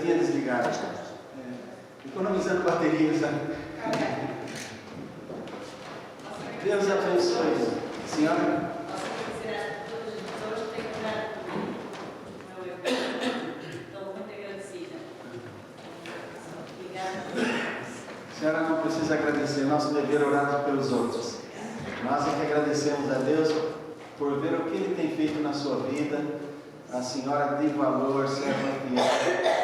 tinha desligado. Economizando baterias. Deus abençoe. Senhora? A senhora não precisa agradecer, nosso dever é orar pelos outros. Nós é que agradecemos a Deus por ver o que Ele tem feito na sua vida. A senhora de valor, serva fiel,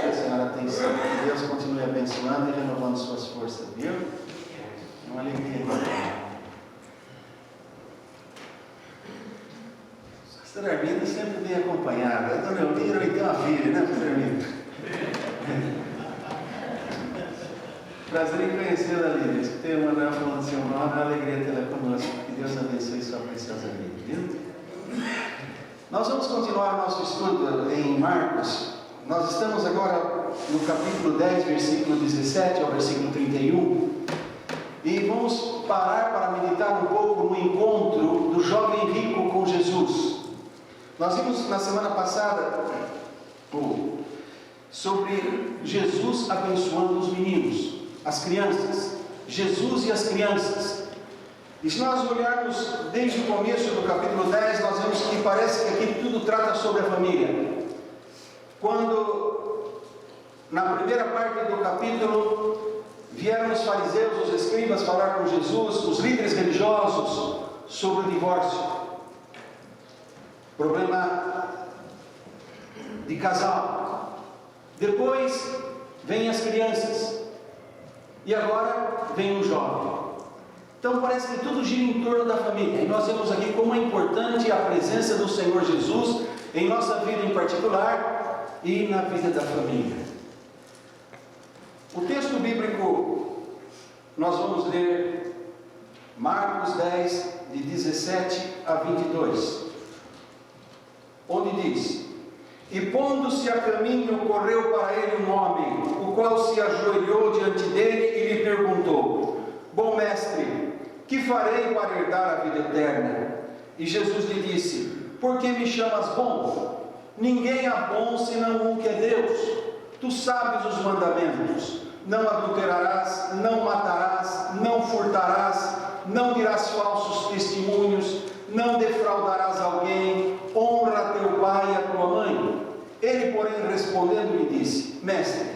que a senhora tem sido. Que Deus continue abençoando e renovando suas forças, viu? É uma alegria. A pastora Arminda sempre bem acompanhada. A dona Elvira tem uma filha, né, pastora Arminda? Prazer em conhecê-la, Lídia. Escutei uma Manuel falando seu nome, é uma alegria tê-la conosco. Que Deus abençoe sua preciosa vida, viu? Nós vamos continuar o nosso estudo em Marcos. Nós estamos agora no capítulo 10, versículo 17 ao versículo 31. E vamos parar para meditar um pouco no encontro do jovem rico com Jesus. Nós vimos na semana passada sobre Jesus abençoando os meninos, as crianças, Jesus e as crianças. E se nós olharmos desde o começo do capítulo 10, nós vemos que parece que aqui tudo trata sobre a família. Quando na primeira parte do capítulo vieram os fariseus, os escribas falar com Jesus, os líderes religiosos, sobre o divórcio, problema de casal. Depois vêm as crianças. E agora vem um jovem. Então parece que tudo gira em torno da família. E nós vemos aqui como é importante a presença do Senhor Jesus em nossa vida em particular e na vida da família. O texto bíblico nós vamos ler Marcos 10, de 17 a 22, onde diz: E pondo-se a caminho, correu para ele um homem, o qual se ajoelhou diante dele e lhe perguntou: Bom mestre, que farei para herdar a vida eterna? E Jesus lhe disse: Por que me chamas bom? Ninguém há bom senão um que é Deus. Tu sabes os mandamentos: não adulterarás, não matarás, não furtarás, não dirás falsos testemunhos, não defraudarás alguém, honra teu pai e a tua mãe. Ele, porém, respondendo, lhe disse: Mestre,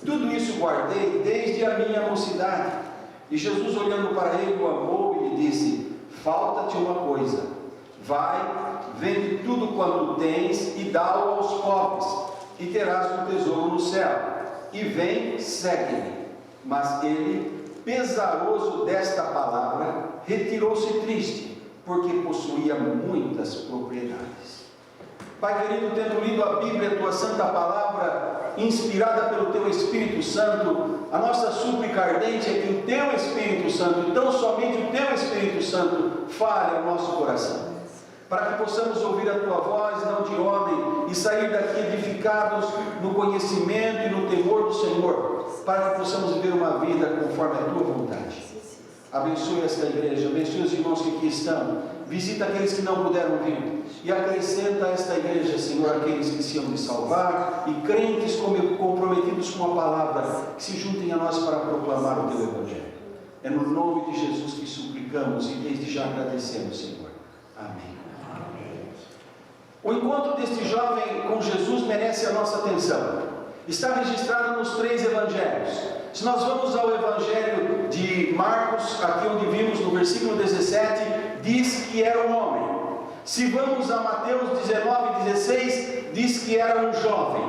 tudo isso guardei desde a minha mocidade. E Jesus, olhando para ele, o amou e lhe disse: Falta-te uma coisa. Vai, vende tudo quanto tens e dá-o aos pobres, e terás um tesouro no céu. E vem, segue-me. Mas ele, pesaroso desta palavra, retirou-se triste, porque possuía muitas propriedades. Pai querido, tendo lido a Bíblia, a tua santa palavra, inspirada pelo teu Espírito Santo, a nossa súplica ardente é que o teu Espírito Santo, tão somente o teu Espírito Santo, fale ao nosso coração, para que possamos ouvir a tua voz, não de homem, e sair daqui edificados no conhecimento e no temor do Senhor, para que possamos viver uma vida conforme a tua vontade. Abençoe esta igreja, abençoe os irmãos que aqui estão, visita aqueles que não puderam vir, e acrescenta a esta igreja, Senhor, aqueles que se hão de salvar, e crentes comprometidos com a palavra, que se juntem a nós para proclamar o teu Evangelho. É no nome de Jesus que suplicamos e desde já agradecemos, Senhor. Amém. O encontro deste jovem com Jesus merece a nossa atenção. Está registrado nos 3 evangelhos. Se nós vamos ao evangelho de Marcos, aqui onde vimos no versículo 17, diz que era um homem. Se vamos a Mateus 19, 16, diz que era um jovem.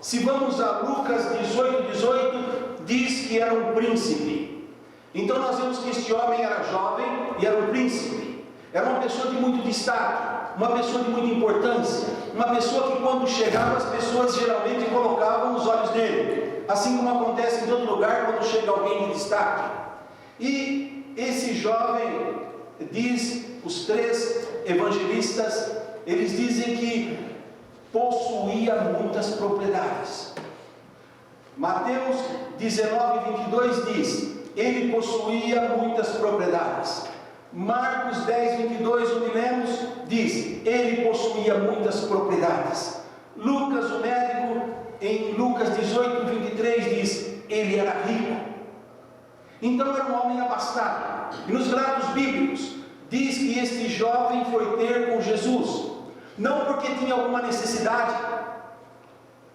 Se vamos a Lucas 18, 18, diz que era um príncipe. Então nós vemos que este homem era jovem e era um príncipe. Era uma pessoa de muito destaque, uma pessoa de muita importância, uma pessoa que quando chegava as pessoas geralmente colocavam os olhos nele, assim como acontece em todo lugar quando chega alguém de destaque. E esse jovem, diz os 3 evangelistas, eles dizem que possuía muitas propriedades. Mateus 19, 22 diz: ele possuía muitas propriedades. Marcos 10, 22, onde lemos, diz: ele possuía muitas propriedades. Lucas, o médico, em Lucas 18, 23 diz, ele era rico. Então era um homem abastado. E nos relatos bíblicos diz que este jovem foi ter com Jesus, não porque tinha alguma necessidade,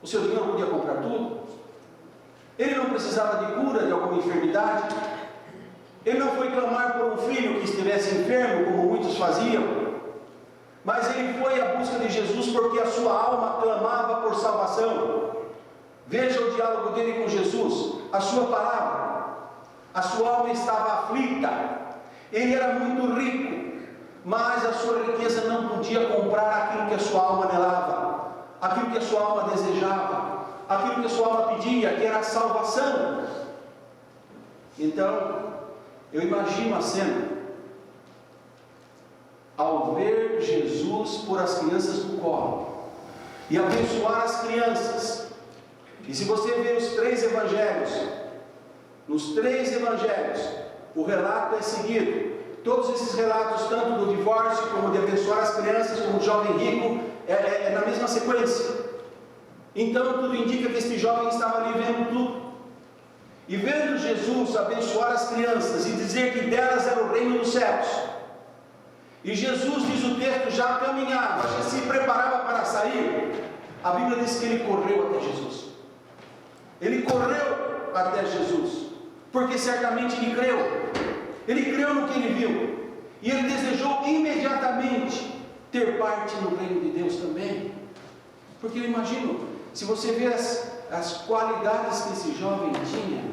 o seu dinheiro podia comprar tudo, ele não precisava de cura de alguma enfermidade, ele não foi clamar por um filho que estivesse enfermo, como muitos faziam, mas ele foi à busca de Jesus porque a sua alma clamava por salvação. Veja o diálogo dele com Jesus, a sua palavra, a sua alma estava aflita, ele era muito rico, mas a sua riqueza não podia comprar aquilo que a sua alma anelava, aquilo que a sua alma desejava, aquilo que a sua alma pedia, que era a salvação. Então, eu imagino a cena, ao ver Jesus pôr as crianças no colo, e abençoar as crianças, e se você ver os 3 evangelhos, nos 3 evangelhos, o relato é seguido, todos esses relatos, tanto do divórcio, como de abençoar as crianças, como do jovem rico, é na mesma sequência. Então tudo indica que este jovem estava ali vendo tudo, e vendo Jesus abençoar as crianças, e dizer que delas era o reino dos céus, e Jesus, diz o texto, já caminhava, já se preparava para sair, a Bíblia diz que ele correu até Jesus, ele correu até Jesus, porque certamente ele creu no que ele viu, e ele desejou imediatamente ter parte no reino de Deus também, porque eu imagino, se você vê as qualidades que esse jovem tinha,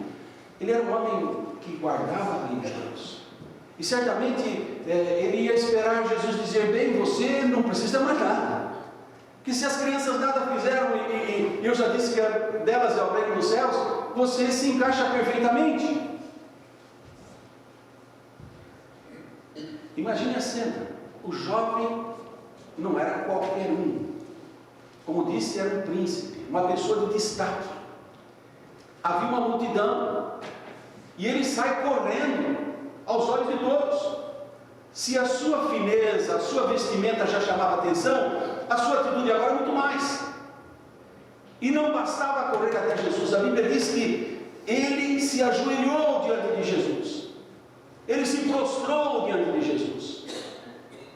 ele era um homem que guardava a lei de Deus, e certamente ele ia esperar Jesus dizer, bem, você não precisa mais nada, que se as crianças nada fizeram, e eu já disse que delas é o reino dos céus, você se encaixa perfeitamente. Imagine a cena, o jovem não era qualquer um, como disse, era um príncipe, uma pessoa de destaque, havia uma multidão, e ele sai correndo, aos olhos de todos. Se a sua fineza, a sua vestimenta já chamava atenção, a sua atitude agora muito mais. E não bastava correr até Jesus, a Bíblia diz que ele se ajoelhou diante de Jesus, ele se prostrou diante de Jesus,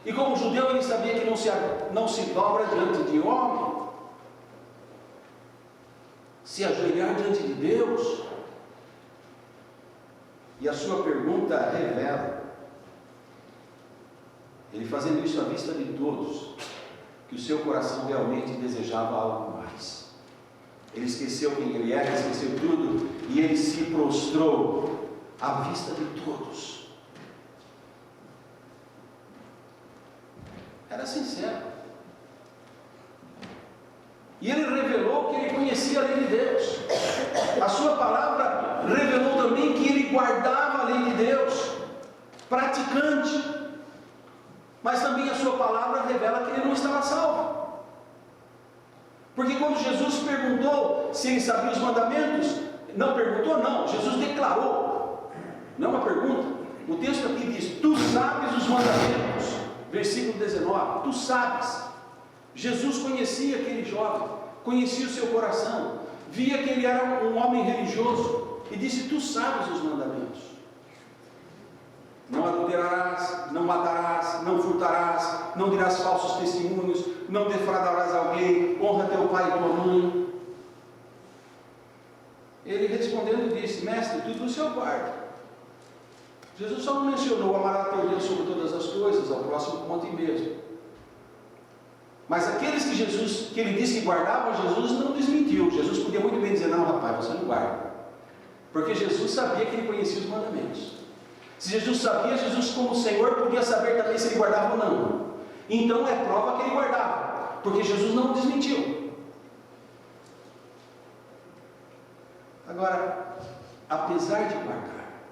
e como judeu ele sabia que não se dobra diante de homem, se ajoelhar diante de Deus. E a sua pergunta revela, ele fazendo isso à vista de todos, que o seu coração realmente desejava algo mais. Ele esqueceu quem ele era, esqueceu tudo, e ele se prostrou à vista de todos. Era sincero. E ele revelou que ele conhecia a lei de Deus. A sua palavra revelou também que ele guardava a lei de Deus, praticante. Mas também a sua palavra revela que ele não estava salvo. Porque quando Jesus perguntou se ele sabia os mandamentos, não perguntou, não, Jesus declarou, não é uma pergunta. O texto aqui diz, tu sabes os mandamentos, versículo 19, tu sabes. Jesus conhecia aquele jovem, conhecia o seu coração, via que ele era um homem religioso, e disse, tu sabes os mandamentos. Não adulterarás, não matarás, não furtarás, não dirás falsos testemunhos, não defraudarás alguém, honra teu pai e tua mãe. Ele respondendo disse, mestre, tudo o Senhor guarda. Jesus só não mencionou amar a teu Deus sobre todas as coisas, ao próximo como a ti mesmo. Mas aqueles que ele disse que guardavam, Jesus não desmentiu. Jesus podia muito bem dizer, não rapaz, você não guarda, porque Jesus sabia que ele conhecia os mandamentos. Se Jesus sabia, Jesus como Senhor podia saber também se ele guardava ou não. Então é prova que ele guardava, porque Jesus não o desmentiu. Agora, apesar de guardar,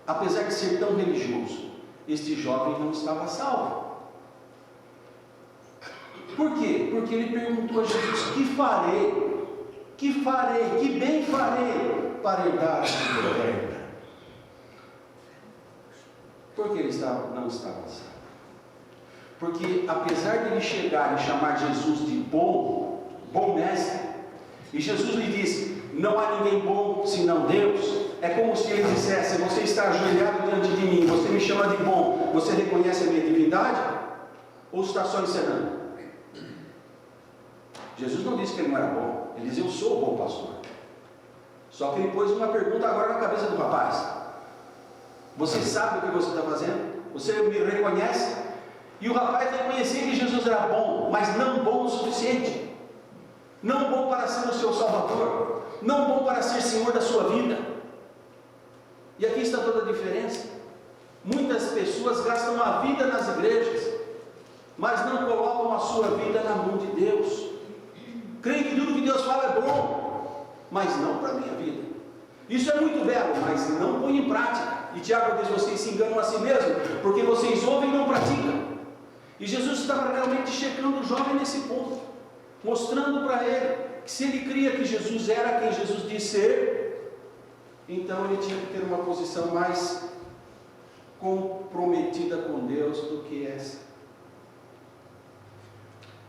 apesar de ser tão religioso, este jovem não estava salvo. Por quê? Porque ele perguntou a Jesus, que farei, que bem farei para herdar a vida eterna? Por que ele não estava salvo? Porque apesar de ele chegar e chamar Jesus de bom mestre, E Jesus lhe disse: não há ninguém bom senão Deus. É como se ele dissesse: você está ajoelhado diante de mim, você me chama de bom, você reconhece a minha divindade? Ou está só encenando? Jesus não disse que ele não era bom, ele disse: eu sou o bom pastor. Só que ele pôs uma pergunta agora na cabeça do rapaz: você sabe o que você está fazendo? Você me reconhece? E o rapaz reconhecia que Jesus era bom, mas não bom o suficiente. Não bom para ser o seu salvador, não bom para ser senhor da sua vida. E aqui está toda a diferença. Muitas pessoas gastam a vida nas igrejas, mas não colocam a sua vida na mão de Deus. Creem que tudo que Deus fala é bom, mas não para a minha vida. Isso é muito belo, mas não põe em prática. E Tiago diz: vocês se enganam a si mesmos, porque vocês ouvem e não praticam. E Jesus estava realmente checando o jovem nesse ponto, mostrando para ele que se ele cria que Jesus era quem Jesus disse ser, então ele tinha que ter uma posição mais comprometida com Deus do que essa.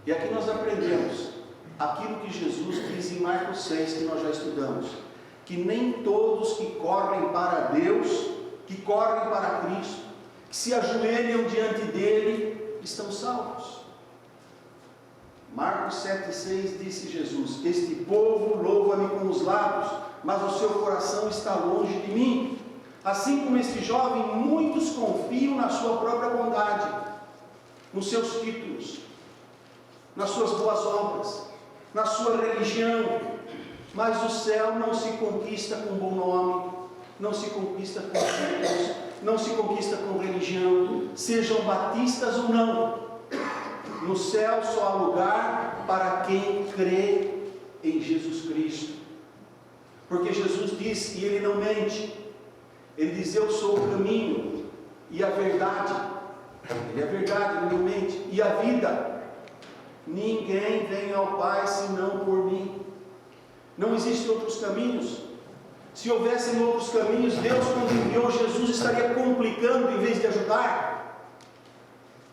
E aqui nós aprendemos aquilo que Jesus diz em Marcos 6, que nós já estudamos, que nem todos que correm para Deus, que correm para Cristo, que se ajoelham diante dele, estão salvos. Marcos 7,6 disse Jesus: este povo louva-me com os lábios, mas o seu coração está longe de mim. Assim como este jovem, muitos confiam na sua própria bondade, nos seus títulos, nas suas boas obras, na sua religião, mas o céu não se conquista com bom nome, não se conquista com títulos, não se conquista com religião, sejam batistas ou não. No céu só há lugar para quem crê em Jesus Cristo, porque Jesus disse, e ele não mente, ele diz: eu sou o caminho e a verdade. Ele é a verdade, ele não mente, e a vida. Ninguém vem ao Pai senão por mim. Não existem outros caminhos. Se houvessem outros caminhos, Deus, quando enviou Jesus, estaria complicando em vez de ajudar.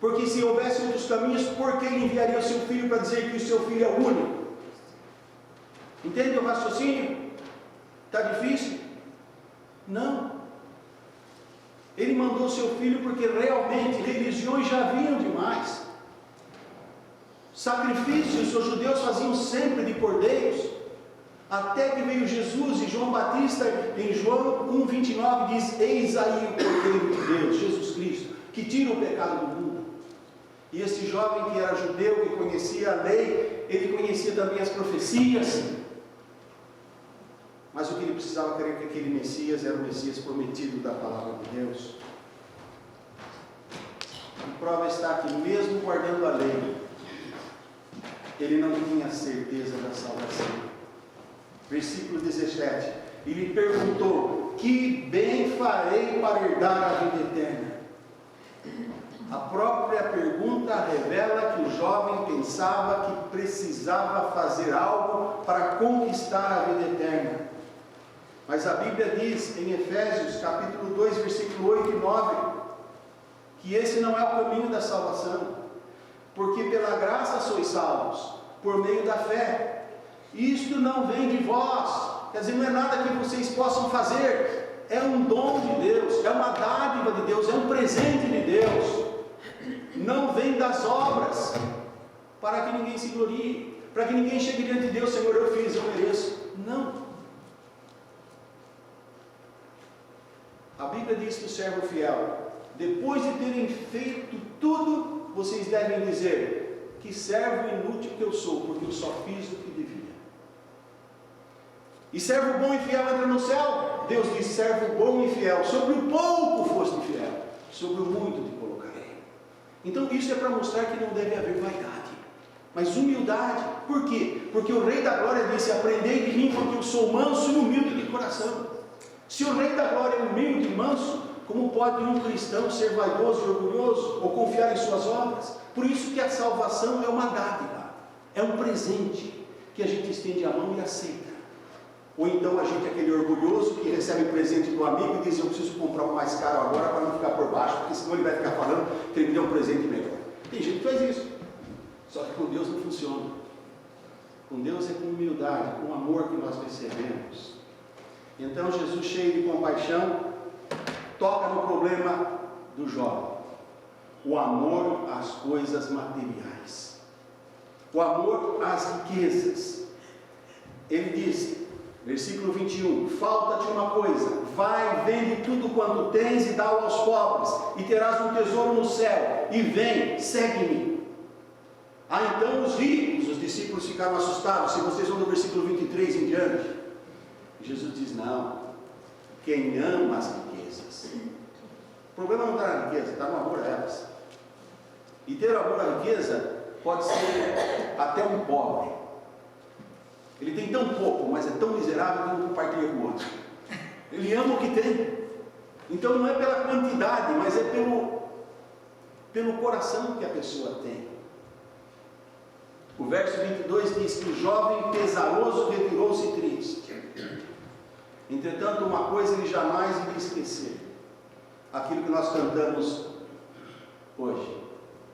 Porque se houvesse outros caminhos, por que ele enviaria o seu filho para dizer que o seu filho é o único? Entende o raciocínio? Está difícil? Não. Ele mandou o seu filho porque realmente religiões já haviam demais. Sacrifícios os judeus faziam sempre de cordeiros, até que veio Jesus. E João Batista, em João 1,29, diz: eis aí o Cordeiro de Deus, Jesus Cristo, que tira o pecado do mundo. E esse jovem que era judeu, que conhecia a lei, ele conhecia também as profecias, mas o que ele precisava crer que aquele Messias era o Messias prometido da palavra de Deus. A prova está que, mesmo guardando a lei, ele não tinha certeza da salvação. Versículo 17: e lhe perguntou: que bem farei para herdar a vida eterna? A própria pergunta revela que o jovem pensava que precisava fazer algo para conquistar a vida eterna. Mas a Bíblia diz em Efésios capítulo 2, versículo 8 e 9, que esse não é o caminho da salvação, porque pela graça sois salvos, por meio da fé. Isto não vem de vós, quer dizer, não é nada que vocês possam fazer, é um dom de Deus, é uma dádiva de Deus, é um presente de Deus. Não vem das obras, para que ninguém se glorie, para que ninguém chegue diante de Deus: Senhor, eu fiz, eu mereço. Não. A Bíblia diz que o servo fiel, depois de terem feito tudo, vocês devem dizer: que servo inútil que eu sou, porque eu só fiz o que devia. E servo bom e fiel entra no céu? Deus diz: servo bom e fiel, sobre o pouco foste fiel, sobre o muito te colocarei. Então isso é para mostrar que não deve haver vaidade, mas humildade. Por quê? Porque o Rei da Glória disse: aprendei de mim, porque eu sou manso e humilde de coração. Se o Rei da Glória é humilde e manso, como pode um cristão ser vaidoso e orgulhoso, ou confiar em suas obras? Por isso que a salvação é uma dádiva, é um presente, que a gente estende a mão e aceita. Ou então a gente é aquele orgulhoso que recebe o presente do amigo e diz: eu preciso comprar o mais caro agora para não ficar por baixo, porque senão ele vai ficar falando que ele me deu um presente melhor. Tem gente que faz isso, só que com Deus não funciona. Com Deus é com humildade, com amor que nós recebemos. Então Jesus, cheio de compaixão, toca no problema do jovem. O amor às coisas materiais. O amor às riquezas. Ele diz, versículo 21, falta-te uma coisa, vai, vende tudo quanto tens e dá-o aos pobres, e terás um tesouro no céu, e vem, segue-me. Então os ricos, os discípulos ficaram assustados, se vocês vão do versículo 23 em diante. Jesus diz, não, quem ama as riquezas. O problema não está na riqueza, está no amor a elas. E ter amor à riqueza pode ser até um pobre. Ele tem tão pouco, mas é tão miserável que não compartilha com o outro. Ele ama o que tem. Então não é pela quantidade, mas é pelo coração que a pessoa tem. O verso 22 diz que o jovem pesaroso retirou-se triste. Entretanto, uma coisa ele jamais iria esquecer. Aquilo que nós cantamos hoje.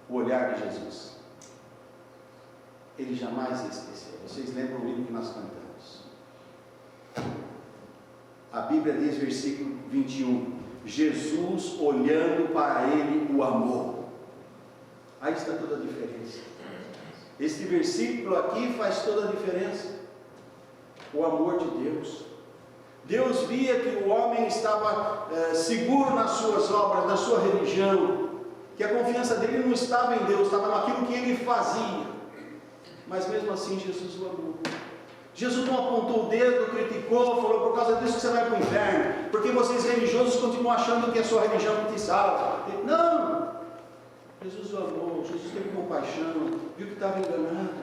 O olhar de Jesus. Ele jamais ia esquecer. Vocês lembram o hino que nós cantamos? A Bíblia diz, versículo 21, Jesus olhando para ele o amor. Aí está toda a diferença. Este versículo aqui faz toda a diferença. O amor de Deus. Deus via que o homem estava seguro nas suas obras, na sua religião, que a confiança dele não estava em Deus, estava naquilo que ele fazia. Mas mesmo assim Jesus o amou. Jesus não apontou o dedo, criticou, falou, por causa disso que você vai para o inferno, porque vocês religiosos continuam achando que é a sua religião que te salva. Não! Jesus o amou, Jesus teve compaixão, viu que estava enganado,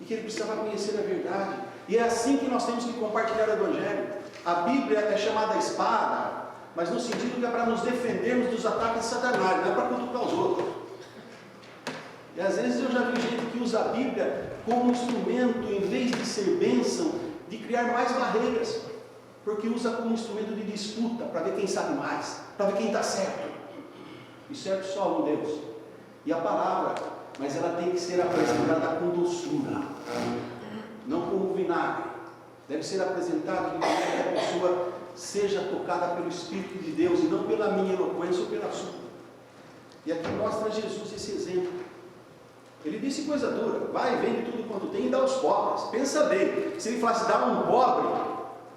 e que ele precisava conhecer a verdade. E é assim que nós temos que compartilhar o Evangelho. A Bíblia é chamada espada, mas no sentido que é para nos defendermos dos ataques de Satanás, não é para cutucar os outros. E às vezes eu já vi gente que usa a Bíblia como instrumento, em vez de ser bênção, de criar mais barreiras, porque usa como instrumento de disputa, para ver quem sabe mais, para ver quem está certo. E certo só um Deus. E a palavra, mas ela tem que ser apresentada com doçura, não como vinagre. Deve ser apresentada de maneira que a pessoa seja tocada pelo Espírito de Deus, e não pela minha eloquência ou pela sua. E aqui mostra Jesus esse exemplo. Ele disse coisa dura, vai, vende tudo quanto tem e dá aos pobres. Pensa bem, se ele falasse dar a um pobre,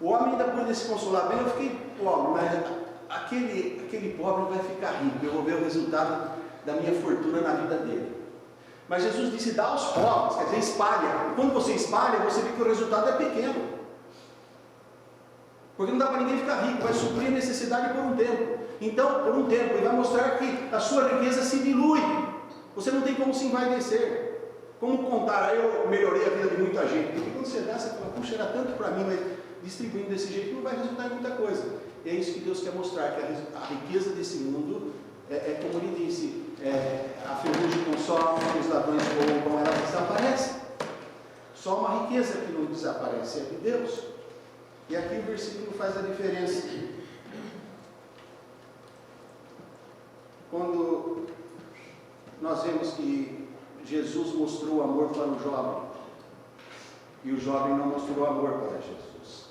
o homem ainda poderia se consolar bem, eu fiquei pobre, mas aquele pobre vai ficar rico, eu vou ver o resultado da minha fortuna na vida dele. Mas Jesus disse, dá aos pobres, quer dizer, espalha. E quando você espalha, você vê que o resultado é pequeno. Porque não dá para ninguém ficar rico, vai suprir a necessidade por um tempo. Então, por um tempo, ele vai mostrar que a sua riqueza se dilui. Você não tem como se envaidecer. Como contar, eu melhorei a vida de muita gente. Porque quando você dá, você fala, puxa, era tanto para mim, mas distribuindo desse jeito não vai resultar em muita coisa. E é isso que Deus quer mostrar, que a riqueza desse mundo é como ele disse, a ferrugem consome, os ladrões roubam, ela desaparece. Só uma riqueza que não desaparece é de Deus. E aqui o versículo faz a diferença. Quando nós vemos que Jesus mostrou amor para o jovem, e o jovem não mostrou amor para Jesus.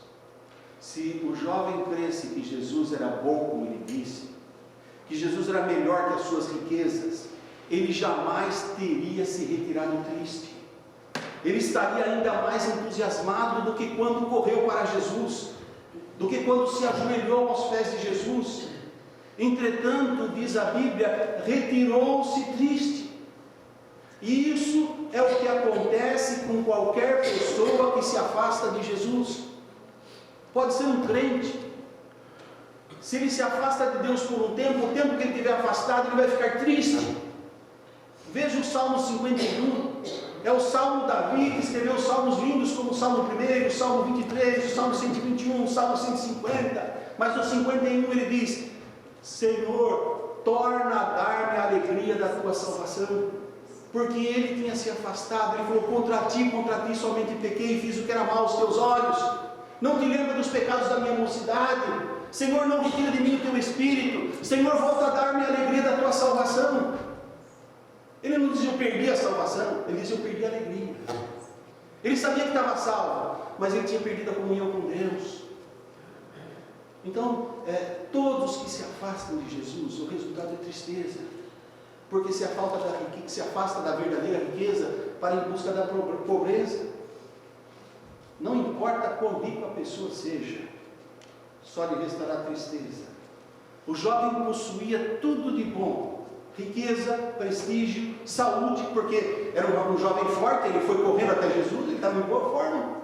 Se o jovem cresce que Jesus era bom, como ele disse, que Jesus era melhor que as suas riquezas, ele jamais teria se retirado triste. Ele estaria ainda mais entusiasmado do que quando correu para Jesus, do que quando se ajoelhou aos pés de Jesus. Entretanto, diz a Bíblia, retirou-se triste. E isso é o que acontece com qualquer pessoa que se afasta de Jesus. Pode ser um crente. Se ele se afasta de Deus por um tempo, o tempo que ele estiver afastado, ele vai ficar triste. Veja o Salmo 51. É o Salmo Davi, que escreveu salmos lindos como o Salmo 1, o Salmo 23, o Salmo 121, o Salmo 150. Mas no 51 ele diz, Senhor, torna a dar-me a alegria da tua salvação. Porque ele tinha se afastado, ele falou, contra ti somente pequei e fiz o que era mal aos teus olhos. Não te lembra dos pecados da minha mocidade. Senhor, não retira de mim o teu espírito. Senhor, volta a dar-me a alegria da tua salvação. Ele não diz eu perdi a salvação, ele diz eu perdi a alegria. Ele sabia que estava salvo, mas ele tinha perdido a comunhão com Deus. Então, todos que se afastam de Jesus, o resultado é tristeza. Porque se afasta da verdadeira riqueza para em busca da pobreza. Não importa quão rico a pessoa seja, só lhe restará tristeza. O jovem possuía tudo de bom: riqueza, prestígio, saúde, porque era um jovem forte, ele foi correndo até Jesus, ele estava em boa forma.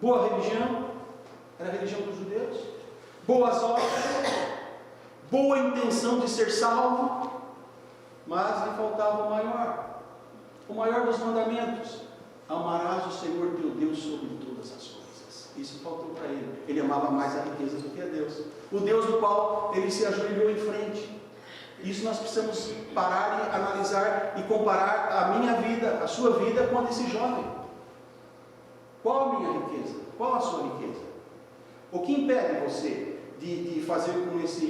Boa religião, era a religião dos judeus. Boas obras, boa intenção de ser salvo, mas lhe faltava o maior dos mandamentos: amarás o Senhor teu Deus sobre todas as coisas. Isso faltou para ele. Ele amava mais a riqueza do que a Deus, o Deus do qual ele se ajoelhou em frente. Isso nós precisamos parar e analisar e comparar a minha vida, a sua vida, com a desse jovem. Qual a minha riqueza? Qual a sua riqueza? O que impede você de fazer com esse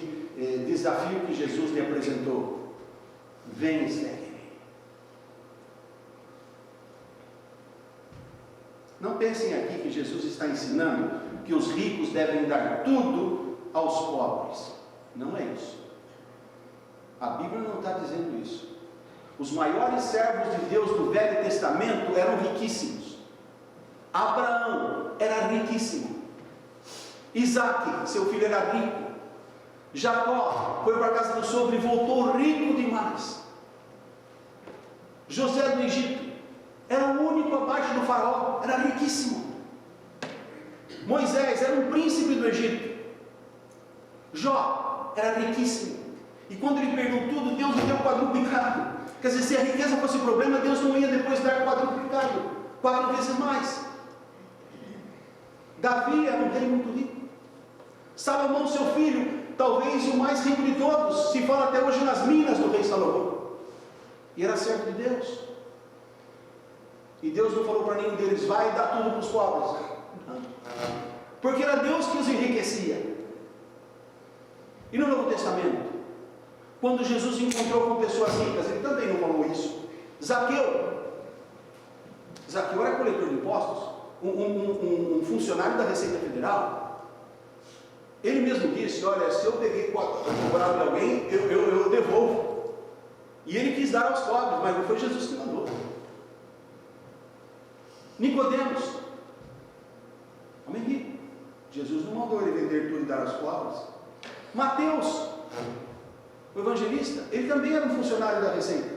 desafio que Jesus lhe apresentou? Vem e segue-me. Não pensem aqui que Jesus está ensinando que os ricos devem dar tudo aos pobres. Não é isso. A Bíblia não está dizendo isso. Os maiores servos de Deus do Velho Testamento eram riquíssimos. Abraão era riquíssimo. Isaac, seu filho, era rico. Jacó foi para a casa do sogro e voltou rico demais. José do Egito era o único abaixo do faraó, era riquíssimo. Moisés era um príncipe do Egito. Jó era riquíssimo. E quando ele perdeu tudo, Deus lhe deu quadruplicado. Quer dizer, se a riqueza fosse problema, Deus não ia depois dar quadruplicado, 4 vezes mais. Davi era um rei muito rico. Salomão, seu filho, talvez o mais rico de todos, se fala até hoje nas minas do rei Salomão. E era servo de Deus. E Deus não falou para nenhum deles: vai dar tudo para os pobres. Não. Porque era Deus que os enriquecia. E no Novo Testamento, quando Jesus se encontrou com pessoas ricas, ele também não falou isso. Zaqueu era coletor de impostos, um funcionário da Receita Federal. Ele mesmo disse: olha, se eu peguei cobrado de alguém, eu devolvo. E ele quis dar aos pobres, mas não foi Jesus que mandou. Nicodemos, homem rico, Jesus não mandou ele vender tudo e dar aos pobres. Mateus, o evangelista, ele também era um funcionário da Receita,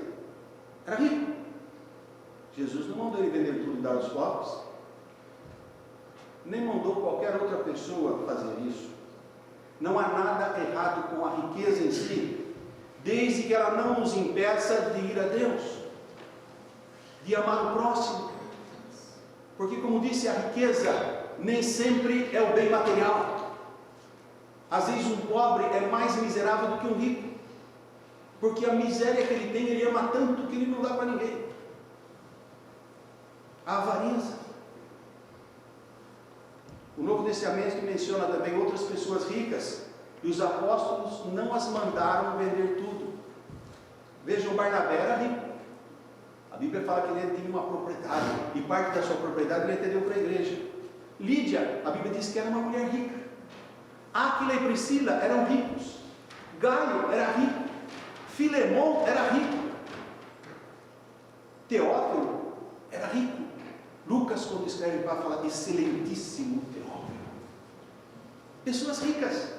era rico. Jesus não mandou ele vender tudo e dar aos pobres, nem mandou qualquer outra pessoa fazer isso. Não há nada errado com a riqueza em si, desde que ela não nos impeça de ir a Deus, de amar o próximo. Porque, como disse, a riqueza nem sempre é o bem material. Às vezes um pobre é mais miserável do que um rico, porque a miséria que ele tem, ele ama tanto que ele não dá para ninguém. A avareza. O Novo Testamento menciona também outras pessoas ricas, e os apóstolos não as mandaram vender tudo. Vejam, Barnabé era rico. A Bíblia fala que ele tinha uma propriedade, e parte da sua propriedade ele entendeu para a igreja. Lídia, a Bíblia diz que era uma mulher rica. Áquila e Priscila eram ricos. Gaio era rico. Filemão era rico. Teófilo era rico. Lucas, quando escreve para falar excelentíssimo Teófilo. Pessoas ricas.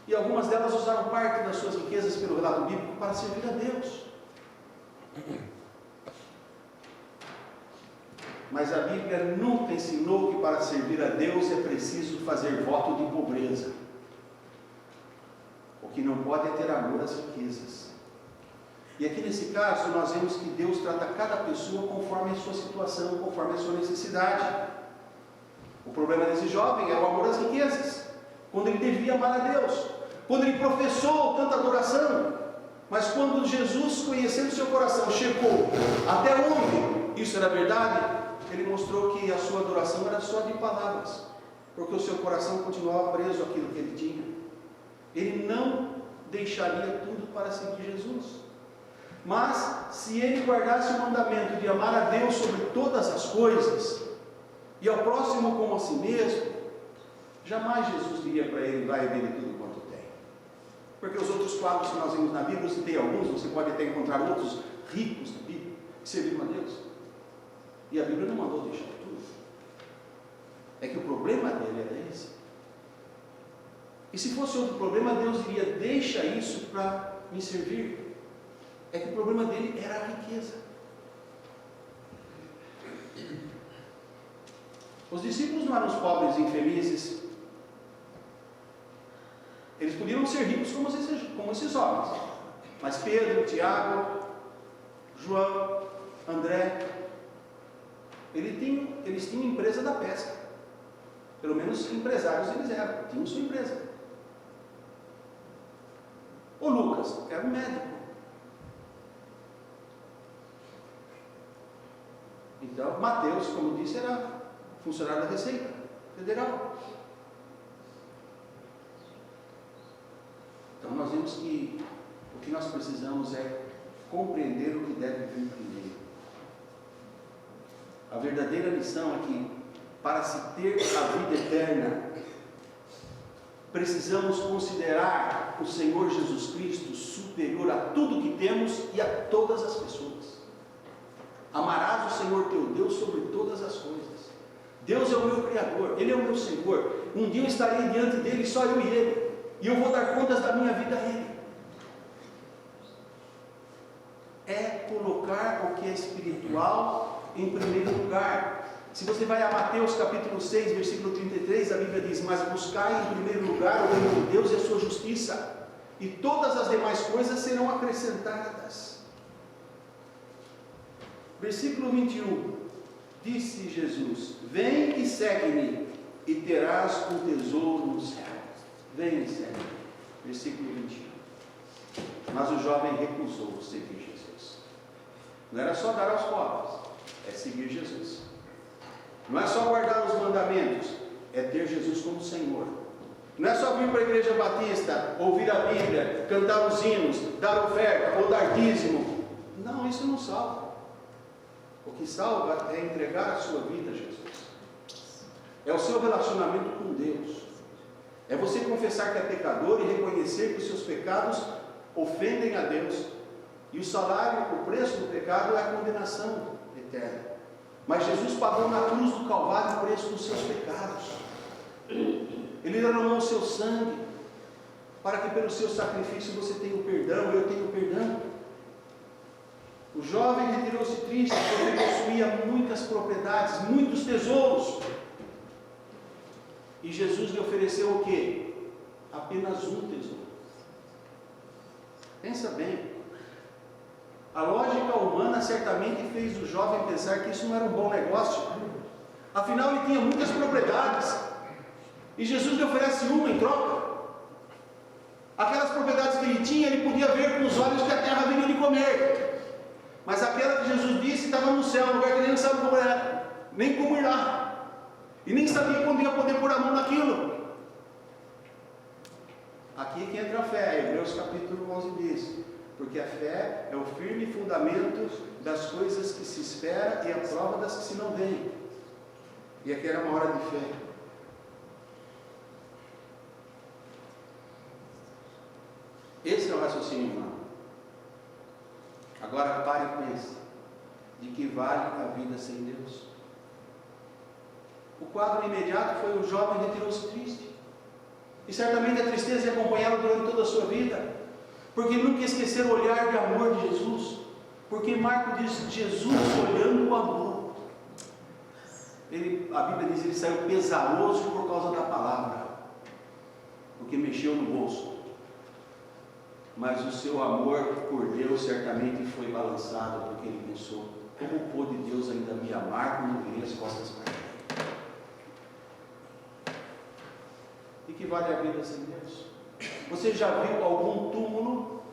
E algumas delas usaram parte das suas riquezas pelo relato bíblico para servir a Deus. Mas a Bíblia nunca ensinou que para servir a Deus é preciso fazer voto de pobreza. O que não pode é ter amor às riquezas. E aqui nesse caso nós vemos que Deus trata cada pessoa conforme a sua situação, conforme a sua necessidade. O problema desse jovem era o amor às riquezas, quando ele devia amar a Deus, quando ele professou tanta adoração, mas quando Jesus, conhecendo seu coração, chegou até onde isso era verdade, ele mostrou que a sua adoração era só de palavras, porque o seu coração continuava preso àquilo que ele tinha. Ele não deixaria tudo para seguir Jesus. Mas, se ele guardasse o mandamento de amar a Deus sobre todas as coisas, e ao próximo como a si mesmo, jamais Jesus diria para ele: vai e vende tudo quanto tem. Porque os outros quadros que nós vimos na Bíblia, você tem alguns, você pode até encontrar outros ricos na Bíblia, que serviram a Deus. E a Bíblia não mandou deixar tudo. É que o problema dele era esse. E se fosse outro problema, Deus diria: deixa isso para me servir. É que o problema dele era a riqueza. Os discípulos não eram os pobres infelizes. Eles podiam ser ricos como esses homens. Mas Pedro, Tiago, João, André, eles tinham empresa da pesca. Pelo menos empresários eles eram, tinham sua empresa. O Lucas era um médico. Então, Mateus, como disse, era funcionário da Receita Federal. Então, nós vemos que o que nós precisamos é compreender o que deve vir primeiro. A verdadeira lição é que, para se ter a vida eterna, precisamos considerar o Senhor Jesus Cristo superior a tudo que temos e a todas as pessoas. Amarás o Senhor teu Deus sobre todas as coisas. Deus é o meu Criador, Ele é o meu Senhor. Um dia eu estarei diante dEle, só eu e Ele, e eu vou dar contas da minha vida a Ele. É colocar o que é espiritual em primeiro lugar. Se você vai a Mateus capítulo 6, versículo 33, a Bíblia diz: mas buscai em primeiro lugar o reino de Deus e a sua justiça, e todas as demais coisas serão acrescentadas. Versículo 21, disse Jesus: vem e segue-me, e terás um tesouro no céu. Vem e segue-me. Versículo 21. Mas o jovem recusou seguir Jesus. Não era só dar aos pobres, é seguir Jesus. Não é só guardar os mandamentos, é ter Jesus como Senhor. Não é só vir para a igreja batista, ouvir a Bíblia, cantar os hinos, dar oferta ou dar dízimo. Não, isso não salva. O que salva é entregar a sua vida a Jesus. É o seu relacionamento com Deus. É você confessar que é pecador e reconhecer que os seus pecados ofendem a Deus. E o salário, o preço do pecado é a condenação eterna. Mas Jesus pagou na cruz do Calvário o preço dos seus pecados. Ele derramou o seu sangue para que pelo seu sacrifício você tenha o perdão, eu tenho o perdão. O jovem retirou-se triste porque possuía muitas propriedades, muitos tesouros. E Jesus lhe ofereceu o quê? Apenas um tesouro. Pensa bem. A lógica humana certamente fez o jovem pensar que isso não era um bom negócio. Afinal, ele tinha muitas propriedades. E Jesus lhe oferece uma em troca. Aquelas propriedades que ele tinha, ele podia ver com os olhos que a terra viria lhe comer. Mas aquela que Jesus disse estava no céu, um lugar que ele não sabe como era, nem como ir lá. E nem sabia quando ia poder pôr a mão naquilo. Aqui é que entra a fé. Hebreus capítulo 11 diz: porque a fé é o firme fundamento das coisas que se espera e a prova das que se não veem. E aqui era uma hora de fé. Esse é o raciocínio humano. Agora pare e pense: de que vale a vida sem Deus? O quadro imediato foi: o jovem retirou-se triste. E certamente a tristeza ia acompanhá-lo durante toda a sua vida, porque nunca esqueceram o olhar de amor de Jesus. Porque Marcos diz: Jesus olhando o amor. A Bíblia diz: ele saiu pesaroso por causa da palavra, porque mexeu no bolso. Mas o seu amor por Deus certamente foi balançado, porque ele pensou: como pôde Deus ainda me amar quando virei as costas para ele? E que vale a vida sem Deus? Você já viu algum túmulo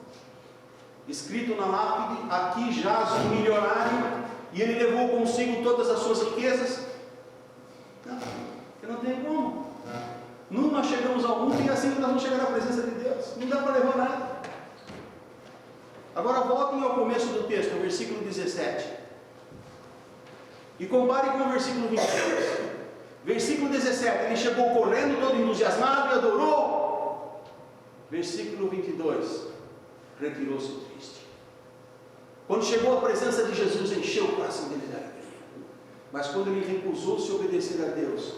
escrito na lápide: aqui jaz um milionário e ele levou consigo todas as suas riquezas? Não, porque não tem como. Nunca nós chegamos ao mundo e assim nós vamos chegar na presença de Deus. Não dá para levar nada. Agora voltem ao começo do texto, no versículo 17. E compare com o versículo 22. Versículo 17, ele chegou correndo, todo entusiasmado e adorou. Versículo 22, retirou-se triste. Quando chegou à presença de Jesus, encheu o coração dele de alegria. Mas quando ele recusou-se a obedecer a Deus,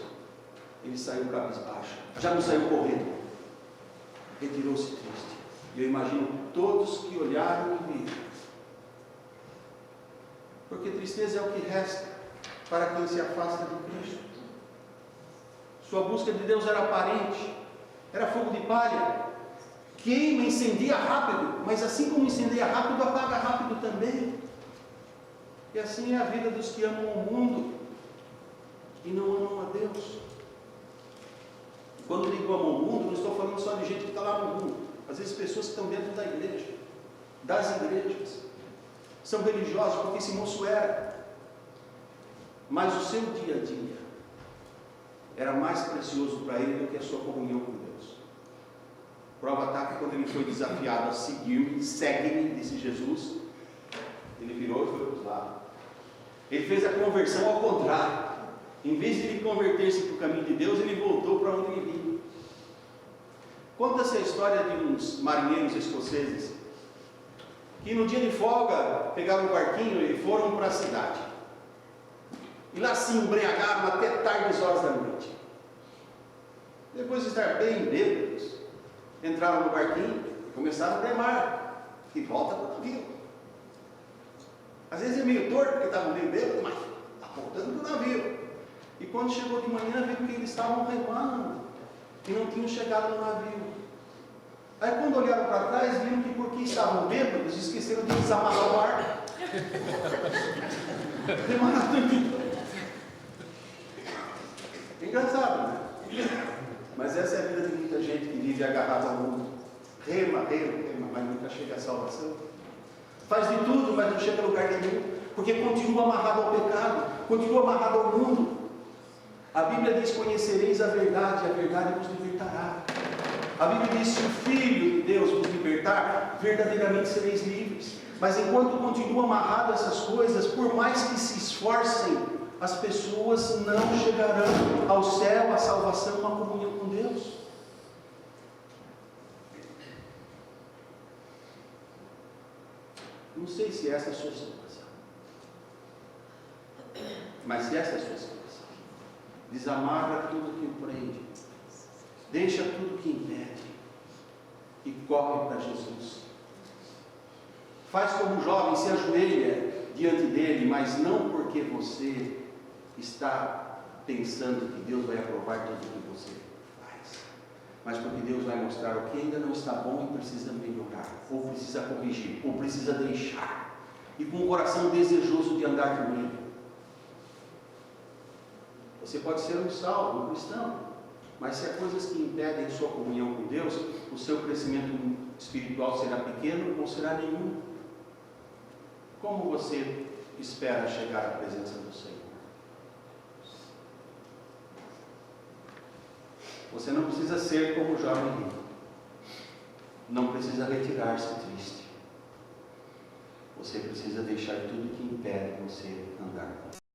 ele saiu cabisbaixo. Já não saiu correndo. Retirou-se triste. E eu imagino todos que olharam e viram. Porque tristeza é o que resta para quem se afasta de Cristo. Sua busca de Deus era aparente, era fogo de palha, queima, incendia rápido, mas assim como incendia rápido, apaga rápido também. E assim é a vida dos que amam o mundo e não amam a Deus. Quando digo amam o mundo, não estou falando só de gente que está lá no mundo, às vezes pessoas que estão dentro da igreja, das igrejas, são religiosos, porque esse moço era, mas o seu dia a dia era mais precioso para ele do que a sua comunhão com Deus. Prova está que quando ele foi desafiado a seguir-me, segue-me, disse Jesus, ele virou e foi para os lados. Ele fez a conversão ao contrário. Em vez de ele converter-se para o caminho de Deus, ele voltou para onde ele vinha. Conta-se a história de uns marinheiros escoceses que no dia de folga pegaram um barquinho e foram para a cidade. E lá se embriagaram até tardes horas da noite. Depois de estar bem bêbados, entraram no barquinho e começaram a remar, que volta para o navio. Às vezes é meio torto, porque estavam bem bêbados, mas está voltando para o navio. E quando chegou de manhã, viram que eles estavam remando e não tinham chegado no navio. Aí quando olharam para trás, viram que porque estavam bêbados, esqueceram de desamarrar o barco. Remaram tudo. Engraçado, né? Mas essa é a vida de muita gente que vive agarrada ao mundo. Rema, mas nunca chega à salvação. Faz de tudo, mas não chega a lugar nenhum, porque continua amarrado ao pecado, continua amarrado ao mundo. A Bíblia diz: conhecereis a verdade vos libertará. A Bíblia diz: se o Filho de Deus vos libertar, verdadeiramente sereis livres. Mas enquanto continua amarrado a essas coisas, por mais que se esforcem, as pessoas não chegarão ao céu, à salvação, à comunhão com Deus. Não sei se essa é a sua situação, mas se essa é a sua situação, desamarra tudo que o prende, deixa tudo que impede e corre para Jesus. Faz como o jovem, se ajoelha diante dele, mas não porque você está pensando que Deus vai aprovar tudo o que você faz, mas porque Deus vai mostrar o que ainda não está bom e precisa melhorar, ou precisa corrigir, ou precisa deixar, e com um coração desejoso de andar com Ele. Você pode ser um salvo, um cristão, mas se há coisas que impedem sua comunhão com Deus, o seu crescimento espiritual será pequeno ou será nenhum. Como você espera chegar à presença do Senhor? Você não precisa ser como o jovem rico. Não precisa retirar-se triste. Você precisa deixar tudo que impede você andar com Deus.